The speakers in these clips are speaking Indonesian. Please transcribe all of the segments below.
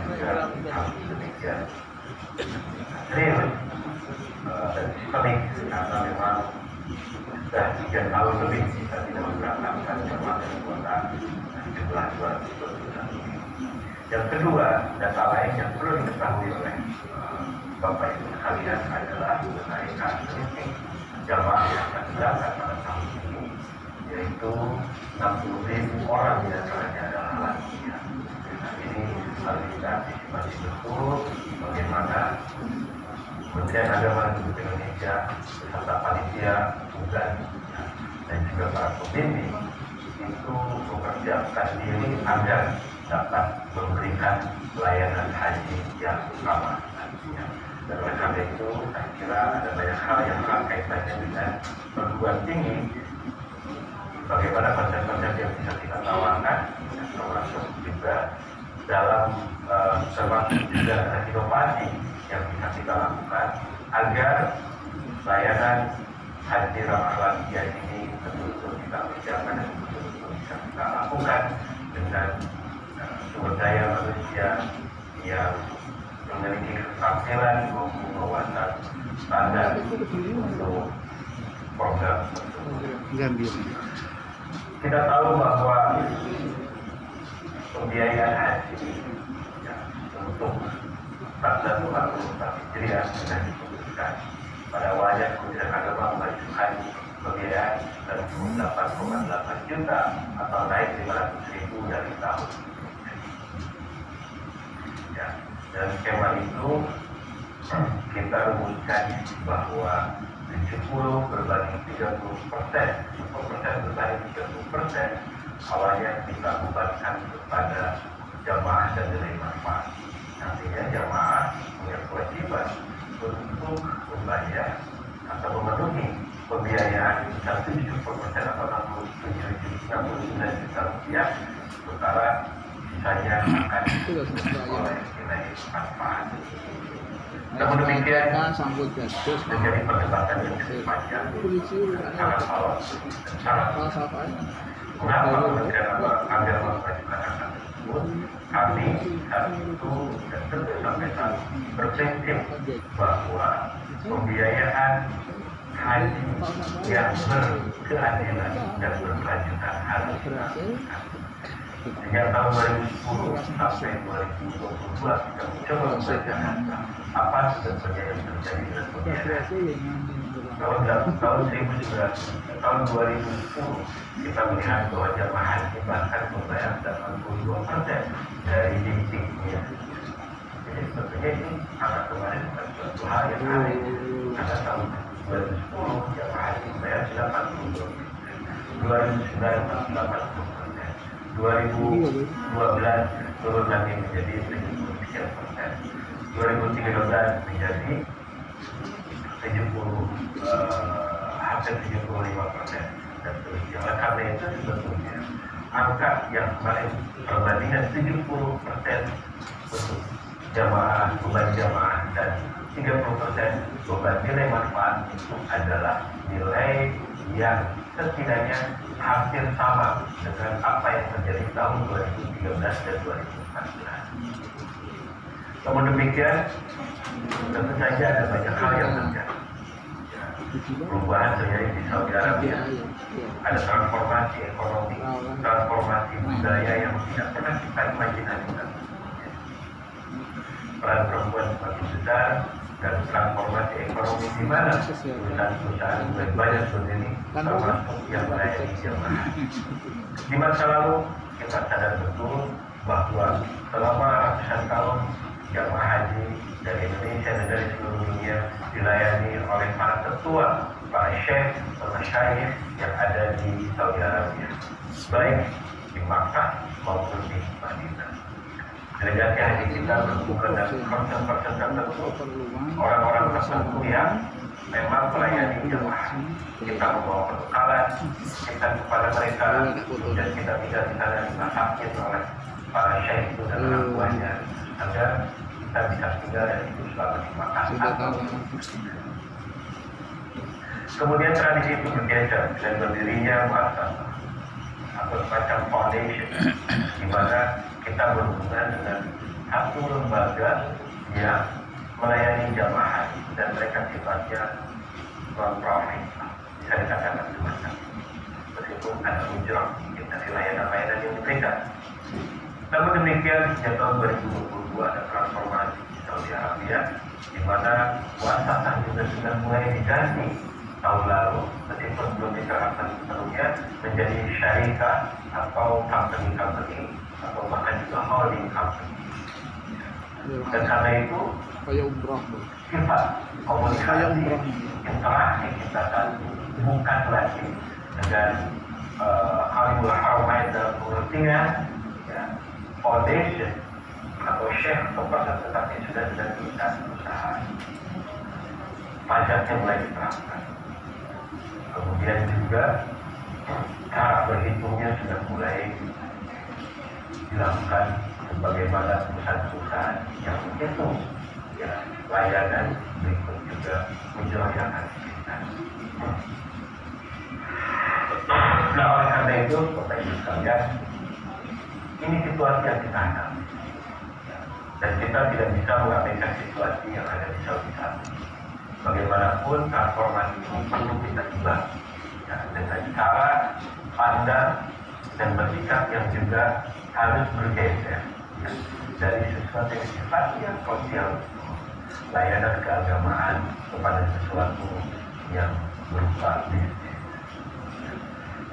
juga harus demikian. Serius dan sistemik karena memang sudah 3 tahun lebih kita tidak memberangkatkan jemaah dari kota jumlah 200. Yang kedua, data lain yang perlu diketahui oleh Bapak Ibu sekalian adalah mengenai karakteristik jamaah yang akan berangkat pada tahun ini, yaitu 60.000 orang di antaranya adalah lansia. Nah, ini harus kita antisipasi betul bagaimana Kementerian Agama Republik Indonesia beserta panitia tugas dan juga para pembimbing itu mempersiapkan diri agar dapat memberikan pelayanan haji yang ramah lansia. Dan oleh karena itu, saya kira ada banyak hal yang kaitannya dengan perguruan tinggi, bagaimana konsep-konsep yang bisa kita tawarkan, termasuk juga dalam termasuk juga inovasi yang bisa kita lakukan agar layanan haji ramah lansia ini betul-betul kita persiapkan dan betul-betul bisa kita lakukan dengan sumber daya manusia yang memiliki keterampilan maupun wawasan standar untuk program tersebut. Kita tahu bahwa pembiayaan haji untuk 1444 Hijriah sudah diputuskan pada wajah Kementerian Agama mengajukan pembiayaan 38,8 juta atau naik 500.000 dari tahun. Ya, dan skema itu kita rumuskan bahwa 70 berbanding 30%, 10% berbanding 30%, awalnya kita bebankan kepada jamaah dan nilai manfaat. Artinya jamaah punya kewajiban untuk membayar atau memenuhi pembiayaan sebesar 70% atau 69 juta rupiah, sementara sisanya akan oleh nilai manfaat. Namun demikian menjadi perdebatan yang cukup panjang, sangat alot dan sangat mengapa Kementerian Agama mengajukan angka tersebut. Kami saat itu dan tentu sampai saat berprinsip bahwa pembiayaan haji yang berkeadilan dan berkelanjutan harus dilakukan. Sejak tahun 2010 sampai 2022 kita mencoba membacakan apa sebetulnya yang terjadi dengan pembiayaan. Tahun 2010 kita melihat bahwa jamaah haji bahkan membayar 82% dari basic-nya. Jadi sebetulnya ini sangat kemarin bukan suatu hal yang aneh. Karena tahun 2010 jamaah haji membayar 82%, 2009 80%. 2012 turun lagi menjadi 73%, 2013 menjadi hampir 75%, dan seterusnya. Oleh karena itu sebetulnya angka yang kemarin perbandingan 70% untuk jamaah, beban jamaah dan 30% beban nilai manfaat itu adalah nilai yang setidaknya hampir sama dengan apa yang terjadi tahun 2013 dan 2014. Namun demikian, tentu saja ada banyak hal yang terjadi. Perubahan terjadi di Saudi Arabia, ada transformasi ekonomi, transformasi budaya yang tidak pernah kita imajinasikan. Peran perempuan semakin besar dan transformasi ekonomi di mana perusahaan-perusahaan banyak berdiri termasuk yang melayani jamaah. Di masa lalu kita sadar betul bahwa selama ratusan tahun jamaah haji dari Indonesia dan dari seluruh dunia dilayani oleh para tetua, para syekh, para masyayikh yang ada di Saudi Arabia, baik di Makkah maupun di Madinah. Delegasi haji kita berkumpul dengan person-person tertentu, orang-orang tertentu yang memang melayani jemaah. Kita membawa perbekalan kita kepada mereka, dan kita tinggal di sana dimasakin oleh para syekh itu dan anak buahnya agar kita bisa tinggal dan hidup selama di Makkah. Kemudian tradisi itu bergeser dan berdirinya muassasah atau semacam foundation, di mana kita berhubungan dengan satu lembaga yang melayani jamaah haji dan mereka sifatnya non-profit, bisa dikatakan semacam meskipun ada ujrah sedikit dari layanan-layanan yang diberikan. Namun demikian, sejak tahun 2022 ada transformasi di Saudi Arabia, di mana muasasah juga sudah mulai diganti tahun lalu, meskipun belum diterapkan sepenuhnya, menjadi syarikat atau company atau bahkan juga holding company. Dan karena itu kayak umrah, sifat komunikasi interaksi kita tadi bukan lagi dengan Khalifah Haramain dalam pengertian ya, foundation atau sheikh atau proses, tetapi sudah kita usaha. Pajaknya mulai diterapkan. Kemudian juga cara berhitungnya sudah mulai dilakukan sebagaimana perusahaan-perusahaan yang menghitung ya, layanan berikut juga ujrah yang akan diberikan. Nah, oleh karena itu, Bapak Ibu sekalian, ini situasi yang kita hadapi. Dan kita tidak bisa mengabaikan situasi yang ada di Saudi saat ini. Bagaimanapun transformasi ini perlu kita dibagi ya, dengan cara pandang dan bersikap yang juga harus bergeser ya, dari sesuatu yang sifatnya sosial, layanan keagamaan kepada sesuatu yang berupa bisnis.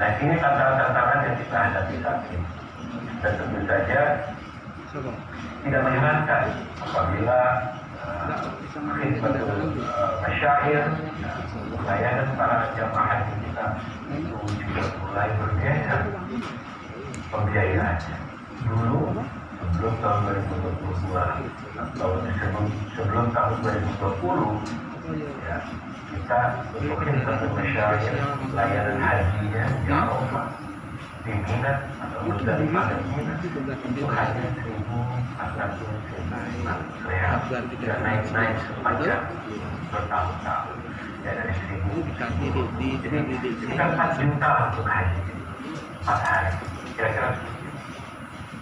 Nah, ini tantangan-tantangan yang kita hadapi saat ini. Dan tentu saja tidak menyenangkan apabila khidmatul masyair, layanan para jamaah haji kita itu juga mulai bergeser pembiayaannya. Dulu sebelum tahun 2022 atau sebelum tahun 2020 ya, kita untuk khidmatul masyair, layanan hajinya jauh di Mina atau Muzdalifah dan Mina itu hanya 1.400 real dan naik sepanjang bertahun-tahun ya, dari 1.000 kita 4 juta untuk haji 4 hari kira-kira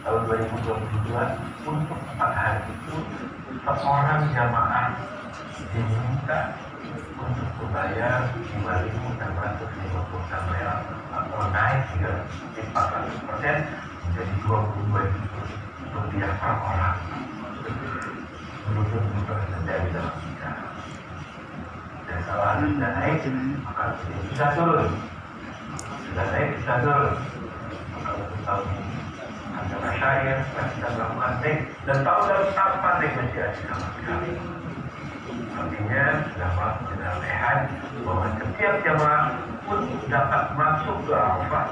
tahun 2022 untuk 4 hari itu seorang jamaah diminta untuk membayar 5.656 real atau naik hingga 400% menjadi 22.000 rupiah per orang. Menurut terjadi dalam kita. Dan kalau sudah naik, maka bisa turun. Sudah naik, bisa turun. Maka untuk tahun ini ada masyair, kita melakukan naik, dan tahun lalu tanpa negosiasi sama sekali. Artinya sudah masuk ke dalam lehan bahwa setiap jamaah pun dapat masuk ke Arafah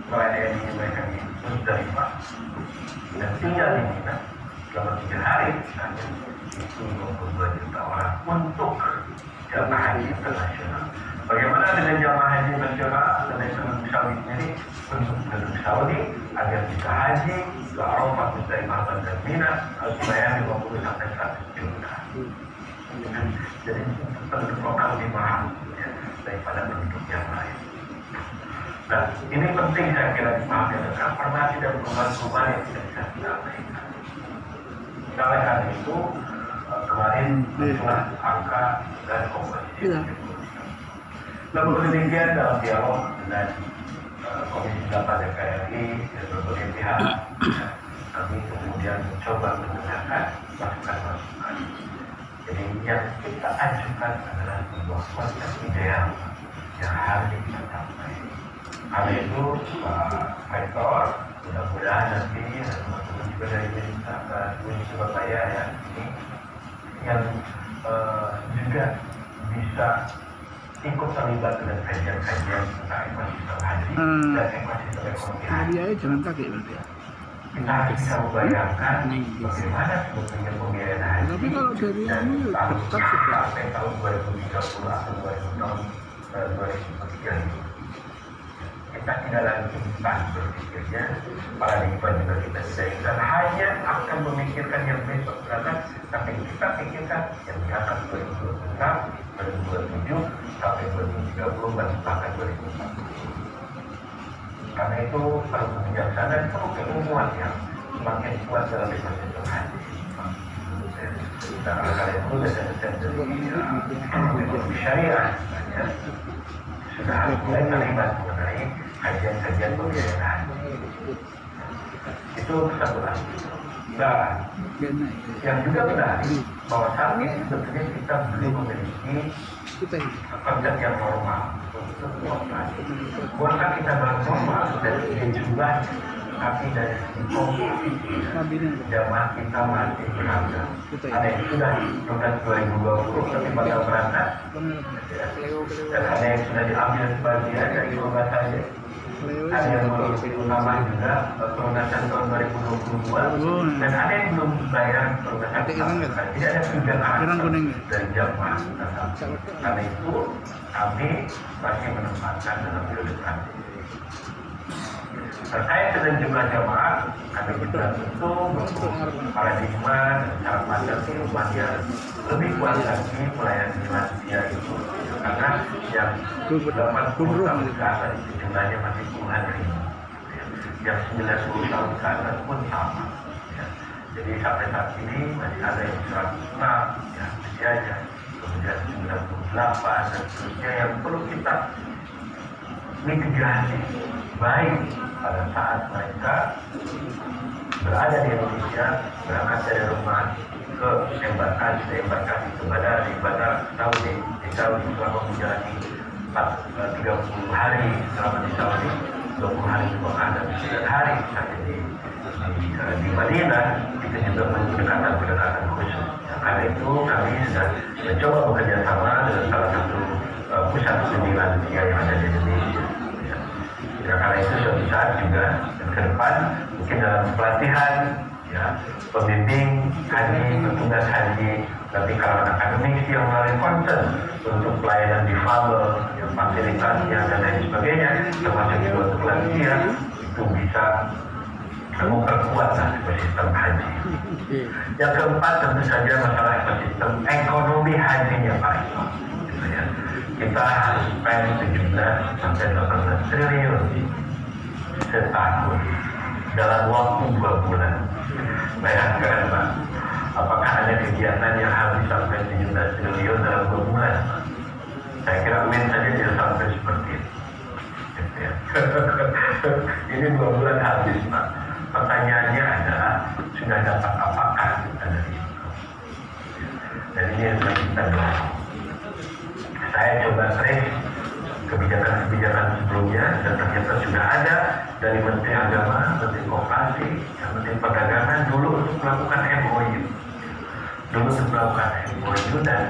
selain yang mereka di Muzdalifah dan tinggal di Mina selama 3 hari misalnya itu 22 juta orang untuk jamaah haji internasional. Bagaimana dengan jamaah haji nasional dan penduduk Saudi sendiri untuk penduduk Saudi agar bisa haji ke Arafah, Muzdalifah dan Mina harus bayar 50 sampai 100 juta. Jadi penduduk lokal lebih mahal ya, daripada penduduk yang lain. Nah, ini penting saya kira dipahami dan transformasi dan perubahan-perubahan yang tidak bisa kita abaikan. Oleh karena itu kemarin muncullah angka dan komposisi. Namun demikian dalam dialog dengan Komisi 8 DPR RI dan berbagai pihak, kami kemudian mencoba mendengarkan masukan-masukan. Jadi yang kita ajukan adalah sebuah konsep ideal yang harus kita capai. Karena itu Pak Rektor mudah-mudahan nanti teman-teman juga dari Uni Surabaya ya ini yang juga bisa ikut terlibat dengan kajian-kajian tentang ekosistem haji dan ekosistem ekonomi haji. Jalan kaki berarti ya. Kita bisa membayangkan bagaimana sebetulnya pembiayaan haji. Tapi kalau dari tahun sampai tahun 2030 atau 2030 itu kita tidak lagi instan berpikirnya, paradigma juga kita tidak instan hanya akan memikirkan yang besok datang, tapi kita pikirkan yang di atas 2026, 2027 sampai 2030 bahkan 2040. Karena itu perlu kebijaksanaan, perlu keilmuan yang semakin kuat dalam ekosistem haji. Nah, oleh itu dosen-dosen dari ekonomi syariah ya, sudah harus mulai terlibat mengenai kajian-kajian pembiayaan haji. Itu satu lagi. Nah, yang juga menarik bahwa saat ini sebetulnya kita belum memiliki konsep yang normal untuk operasi. Bukankah kita baru normal dari segi jumlah, tapi dari segi komposisi jamaah kita masih berharga. Ada yang sudah lunas 2020 tapi bakal berangkat, dan ada yang sudah diambil sebagian dari rumah saja. Ada yang belum utama juga pelunasan tahun 2022 dan ada yang belum bayar pelunasan tahun. Tidak ada kebijakan dari jamaah. Karena itu kami masih menempatkan dalam periode transisi. Terkait dengan jumlah jamaah, kami juga tentu paradigma dan cara pandang kehidupan yang lebih kuat lagi melayani lansia itu, karena yang 80 tahun ke atas itu jumlahnya masih puluhan ribu, yang 90 tahun ke atas pun sama. Jadi sampai saat ini masih ada yang 106 ya usianya, kemudian 98 dan seterusnya yang perlu kita mitigasi baik pada saat mereka berada di Indonesia, berangkat dari rumah ke embarkasi ke Bandar Saudi di Saudi selama menjalani 30 hari selama di Saudi, 20 hari di Mekah dan 9 hari saja di Madinah. Itu juga pendekatan khusus. Karena itu kami sudah mencoba bekerja sama dengan salah satu pusat studi lansia yang ada di Indonesia. Ya, karena itu suatu saat juga dan ke depan mungkin dalam pelatihan ya, pembimbing haji, petugas haji, nanti kalangan akademis yang melalui konsen untuk pelayanan difabel, yang fasilitasnya dan lain sebagainya, termasuk juga untuk lansia, itu bisa memperkuat ekosistem haji. Yang keempat tentu saja masalah ekosistem ekonomi hajinya Pak Iso. Ya. Kita harus spend 17 sampai 18 triliun setahun dalam waktu 2 bulan. Bayangkan Pak, apakah ada kegiatan yang habis sampai 17 triliun dalam 2 bulan? Saya kira UIN saja tidak sampai seperti itu. Ini 2 bulan habis Pak. Pertanyaannya adalah sudah dapat apakah kita dari itu? Dan ini yang kita dorong. Saya coba trace kebijakan-kebijakan sebelumnya dan ternyata sudah ada dari Menteri Agama, Menteri Koperasi, Menteri Perdagangan dulu untuk melakukan MOU. Dan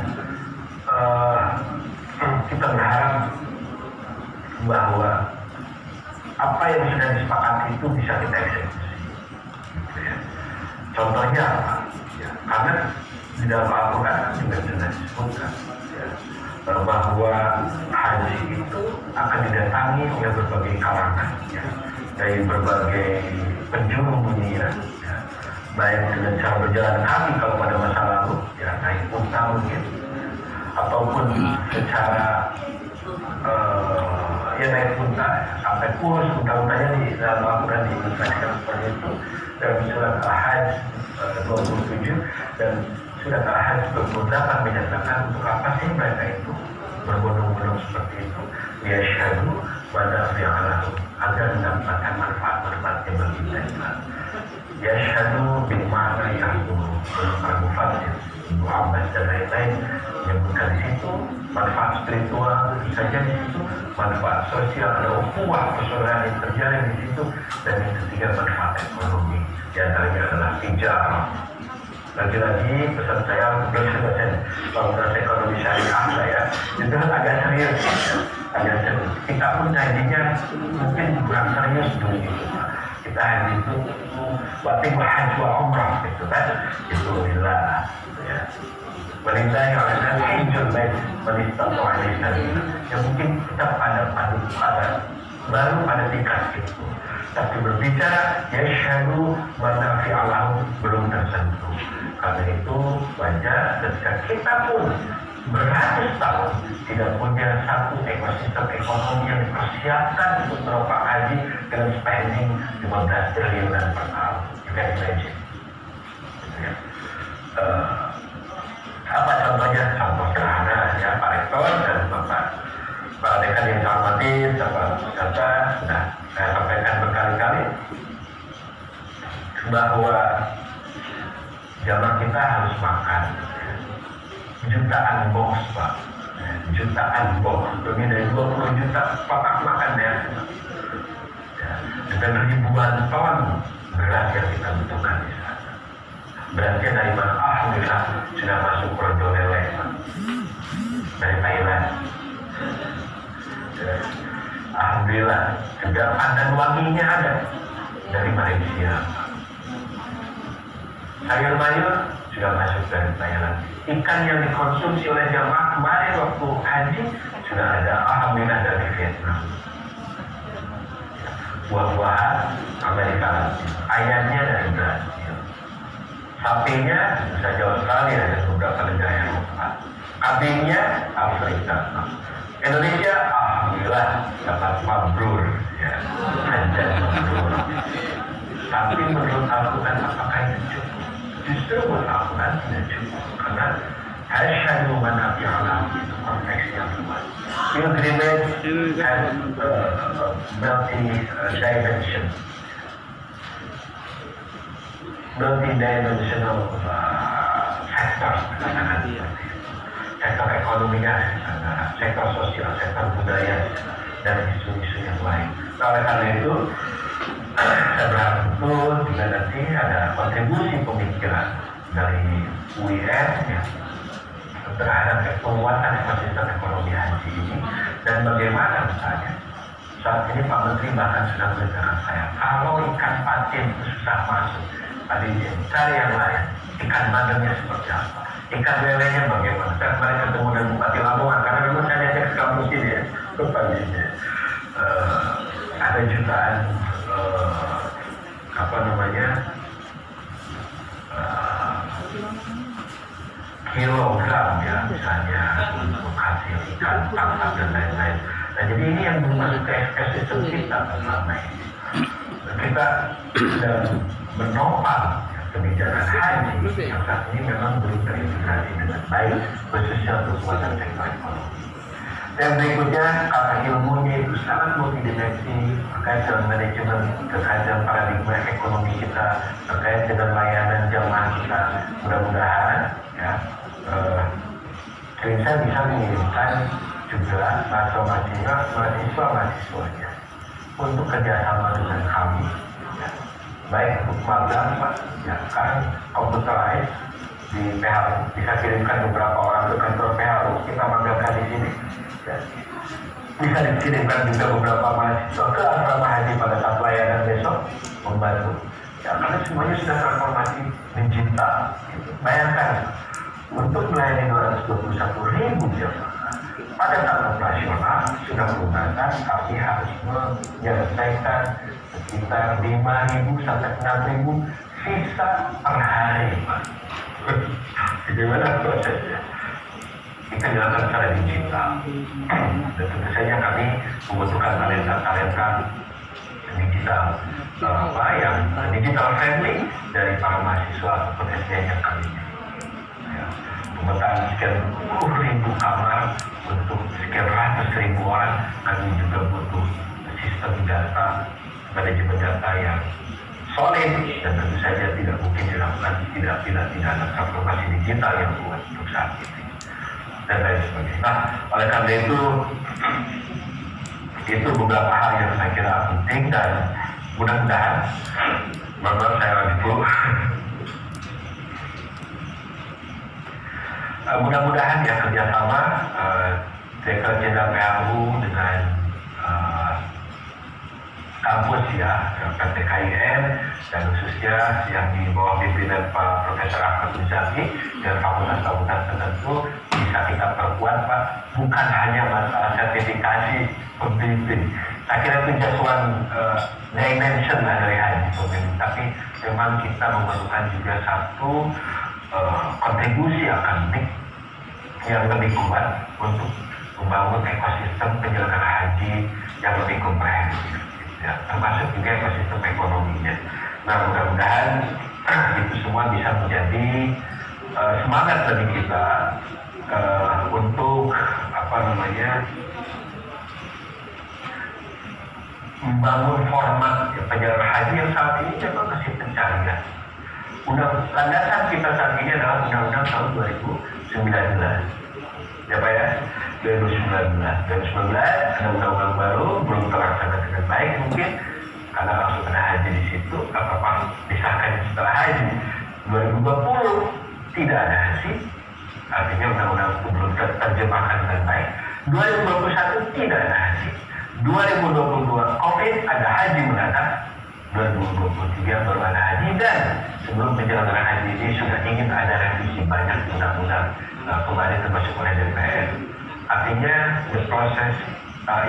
kita berharap bahwa apa yang sudah disepakati itu bisa kita eksekusi. Contohnya apa? Ya, karena di dalam Al-Quran juga sudah disebutkan bahwa haji itu akan didatangi oleh berbagai kalangan ya, dari berbagai penjuru dunia ya, baik dengan cara berjalan kaki kalau pada masa lalu ya, naik unta mungkin, ataupun secara ya naik unta sampai kurus unta-untanya di dalam Al-Quran diilustrasikan seperti itu dalam surat Al-Hajj 27 dan surat Al-Hajj 28 menyatakan untuk apa sih mereka itu berbondong-bondong seperti itu, ya syahdu pada fi'alahu agar mendapatkan manfaat-manfaat yang bagi mereka. Ya syahdu bin ma'na yahdu para mufassir Ibu Abbas dan lain-lain menyebutkan di situ manfaat spiritual saja di situ, manfaat sosial, ada ukhuwah persaudaraan yang terjalin di situ, dan yang ketiga manfaat ekonomi, di antaranya adalah tijarah. Lagi-lagi pesan saya untuk dosen Fakultas Ekonomi Syariah saya itu agak serius, kita pun janjinya mungkin kurang serius dulu gitu. Kita haji itu waktu haji wa umrah gitu kan, itu bila ya perintahnya oleh hijau baik menista atau alisan yang mungkin kita baru pada tingkat itu, tapi berbicara ya syahdu mana fi'alahu belum tersentuh. Karena itu wajar ketika kita pun beratus tahun tidak punya satu ekosistem ekonomi yang dipersiapkan untuk meropak haji dengan spending 15 triliunan per tahun. can imagine. Ya. Apa contohnya? Contoh sederhana ya Pak Rektor dan Bapak Dekan yang saya hormati, Bapak Data. Nah, saya sampaikan berkali-kali bahwa zaman kita harus makan jutaan box Pak, jutaan box, lebih dari 20 juta kotak makan ya, dengan ribuan ton beras yang kita butuhkan di sana. Berasnya dari mana? Alhamdulillah sudah masuk Projo Lele dari Thailand. Alhamdulillah juga pandan wanginya ada dari Malaysia. Sayur-mayur sudah masuk dari Thailand. Ikan yang dikonsumsi oleh jamaah kemarin waktu haji sudah ada, alhamdulillah, dari Vietnam. Buah-buahan Amerika Latin, ayamnya dari Brasil, sapinya bisa jauh sekali dari beberapa negara Eropa, kambingnya Afrika. Indonesia alhamdulillah dapat mabrur ya, anjay mabrur. Tapi menurut Al-Quran apakah itu cukup? Justru menurut Al-Quran tidak cukup, karena hasyadu manafi'alam itu konteksnya luas. Pilgrimage has multi-dimensional factors, sektor ekonominya, sektor sosial, sektor budaya, dan isu-isu yang lain. Nah, oleh karena itu, saya berharap betul juga nanti ada kontribusi pemikiran dari UIN ya, terhadap penguatan ekosistem ekonomi haji ini, dan bagaimana misalnya saat ini Pak Menteri bahkan sudah beritahu saya, kalau ikan patin itu susah masuk, tadi cari yang lain, ikan bandengnya seperti apa, ikan lelenya bagaimana. Saya kemarin ketemu dengan Bupati Lamongan, karena dulu saya ngecek ke kampus ini ya, paginya ada jutaan kilogram ya misalnya untuk hasil ikan tangkap dan lain-lain. Nah, jadi ini yang belum masuk ke ekosistem kita selama ini. Kita sudah menopang kebijakan haji yang saat ini memang belum terintegrasi dengan baik, khususnya untuk penguatan sektor ekonomi. Dan berikutnya, kata ilmunya itu sangat multidimensi, terkait dengan manajemen, terkait dengan paradigma ekonomi kita, terkait dengan layanan jamaah kita. Mudah-mudahan ya, saya bisa mengirimkan juga mahasiswa-mahasiswanya untuk kerjasama dengan kami, ya. Baik untuk magang, Pak, ya, kan komputerized di PHU, bisa kirimkan beberapa orang ke kantor PHU, kita magangkan di sini. Ya. Bisa dikirimkan juga beberapa mahasiswa ke asrama haji pada saat layanan besok membantu. Ya, karena semuanya sudah transformasi digital. Gitu. Bayangkan untuk melayani 221.000 jemaah pada saat operasional sudah menggunakan, kami harus menyelesaikan sekitar 5.000 sampai 6.000 visa per hari, Pak. Bagaimana prosesnya? Kita jalankan secara digital, dan tentu saja kami membutuhkan talenta digital yang digital friendly dari para mahasiswa ataupun SDM yang kami ya, pemetaan sekian ribu kamar untuk sekian ratus ribu orang. Kami juga butuh sistem data, manajemen data yang solid, dan tentu saja tidak mungkin dilakukan tidak ada transformasi digital yang kuat untuk saat ini dan lain sebagainya. Nah, oleh karena itu beberapa hal yang saya kira penting, dan mudah-mudahan, mohon saya lanjut dulu. Mudah-mudahan ya kerjasama Direktur Jenderal PHU dengan kampus ya PT KIN, dan khususnya yang di bawah pimpinan Pak Profesor Ahmad Muzaki dan fakultas-fakultas tertentu bisa kita perkuat, Pak. Bukan hanya masalah sertifikasi pembimbing. Saya kira itu just one dimension lah dari haji pembimbing, tapi memang kita memerlukan juga satu kontribusi akademik yang lebih kuat untuk membangun ekosistem penyelenggara haji yang lebih komprehensif, ya, termasuk juga ekosistem ekonominya. Nah, mudah-mudahan itu semua bisa menjadi semangat bagi kita untuk membangun format penyelenggaraan haji yang saat ini memang masih pencarian. Landasan kita saat ini adalah Undang-Undang tahun 2019. Ya Pak ya, 2019 ada undang-undang baru, belum terlaksana dengan baik mungkin karena langsung ada haji di situ, apa disahkan setelah haji. 2020 tidak ada haji, artinya undang-undang itu belum terjemahkan dengan baik. 2021 tidak ada haji. 2022 COVID ada haji mendatang. 2023 baru ada haji, dan sebelum penyelenggaraan haji ini sudah ingin ada revisi banyak undang-undang kemarin termasuk oleh DPR. Artinya the process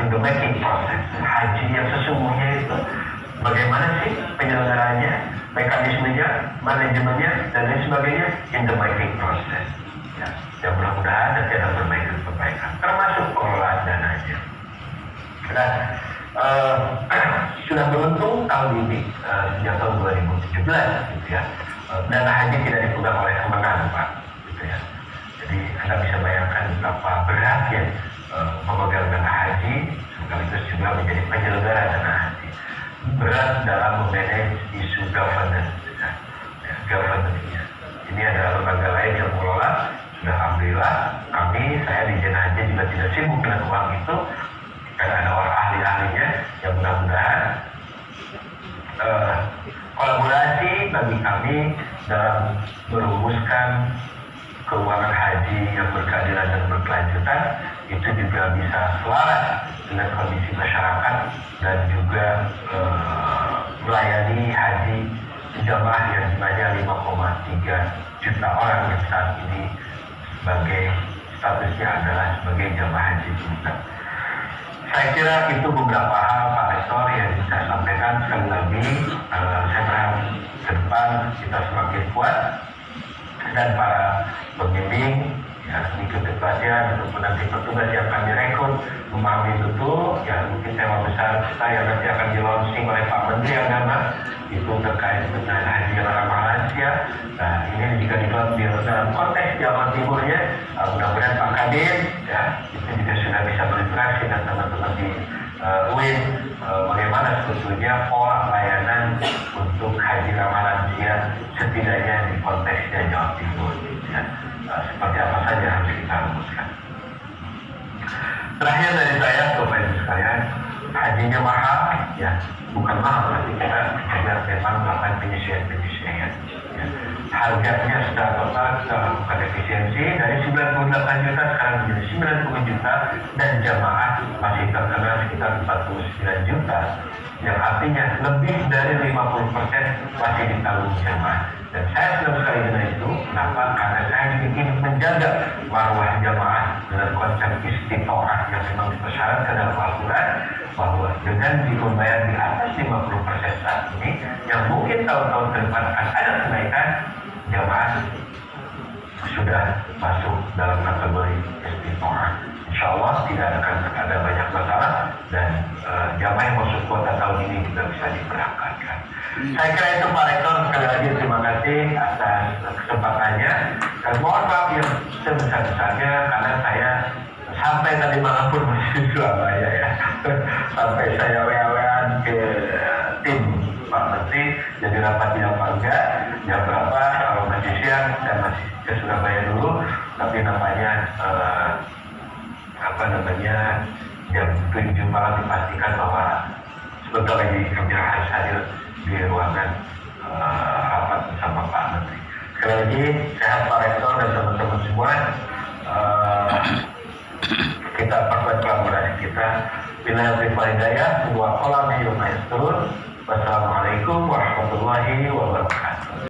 in the making process, haji yang sesungguhnya itu bagaimana sih penyelenggaranya, mekanismenya, manajemennya dan lain sebagainya in the making process. Ya, yang mudah-mudahan nanti ada perbaikan termasuk pengelolaan dananya. Nah, sudah beruntung tahun ini sejak tahun 2017 gitu ya, dana haji tidak dipegang oleh kemenang Pak gitu ya. Jadi Anda bisa bayangkan betapa beratnya pemegang dana haji sekaligus juga menjadi penyelenggara dana haji, berat dalam memanage isu governance ya, governance-nya. Ini adalah lembaga lain yang mengelola. Sudah alhamdulillah saya di Jen Haji juga tidak sibuk dengan uang itu, karena ada orang ahli-ahlinya yang mudah-mudahan kolaborasi bagi kami dalam merumuskan keuangan haji yang berkeadilan dan berkelanjutan itu juga bisa selaras dengan kondisi masyarakat dan juga melayani haji jamaah yang jumlahnya 5,3 juta orang yang saat ini sebagai statusnya adalah sebagai jamaah haji kita. Saya kira itu beberapa hal Pak Rektor yang bisa saya sampaikan. Sekali lagi saya berharap ke depan kita semakin kuat dan para pembimbing ya, mengikuti pelatihan ataupun nanti petugas yang akan direkrut memahami betul ya, mungkin tema besar kita yang nanti akan di launching oleh Pak Menteri Agama itu terkait dengan haji yang ramah lansia. Nah, ini jika dibuat dalam konteks Jawa Timurnya, mudah-mudahan Pak Kadir ya itu juga sudah bisa berinteraksi dengan teman-teman di UIN bagaimana sebetulnya pola pelayanan untuk haji ramah lansia setidaknya di konteksnya Jawa Timur ya. Seperti apa saja harus kita rumuskan. Terakhir dari saya, Bapak Ibu sekalian, hajinya mahal ya, bukan mahal, tapi kita juga memang melakukan penyesuaian. Ya. Harganya secara total kita lakukan efisiensi dari 98 juta sekarang menjadi 90 juta dan jamaah masih terkena sekitar 49 juta, yang artinya lebih dari 50% masih ditanggung jamaah. Dan saya senang sekali dengan itu. Kenapa? Karena saya ingin menjaga marwah jamaah dengan konsep istiqomah yang memang dipersyaratkan dalam Al-Quran, bahwa dengan dibayar di atas 50% saat ini, yang mungkin tahun-tahun ke depan akan ada kenaikan, jamaah sudah masuk dalam kategori istiqomah. Insya Allah tidak akan ada banyak masalah dan jamaah yang masuk kuota tahun ini juga bisa diberangkatkan. Saya kira itu Pak Rektor, sekali lagi terima kasih atas kesempatannya dan mohon maaf yang sebesar-besarnya karena saya sampai tadi malam pun masih di Surabaya ya, sampai saya WA-WA ke tim Pak Menteri jadi rapat di apa enggak jam berapa, kalau masih siang saya masih ke Surabaya dulu, tapi namanya jam 7 malam dipastikan bahwa sebentar lagi kami harus hadir di ruangan rapat bersama Pak Menteri. Sekali lagi sehat Pak Rektor dan teman-teman semua, kita perkuat kolaborasi kita. Bila hidayah, sebuah kolam yang turun. Wassalamualaikum warahmatullahi wabarakatuh.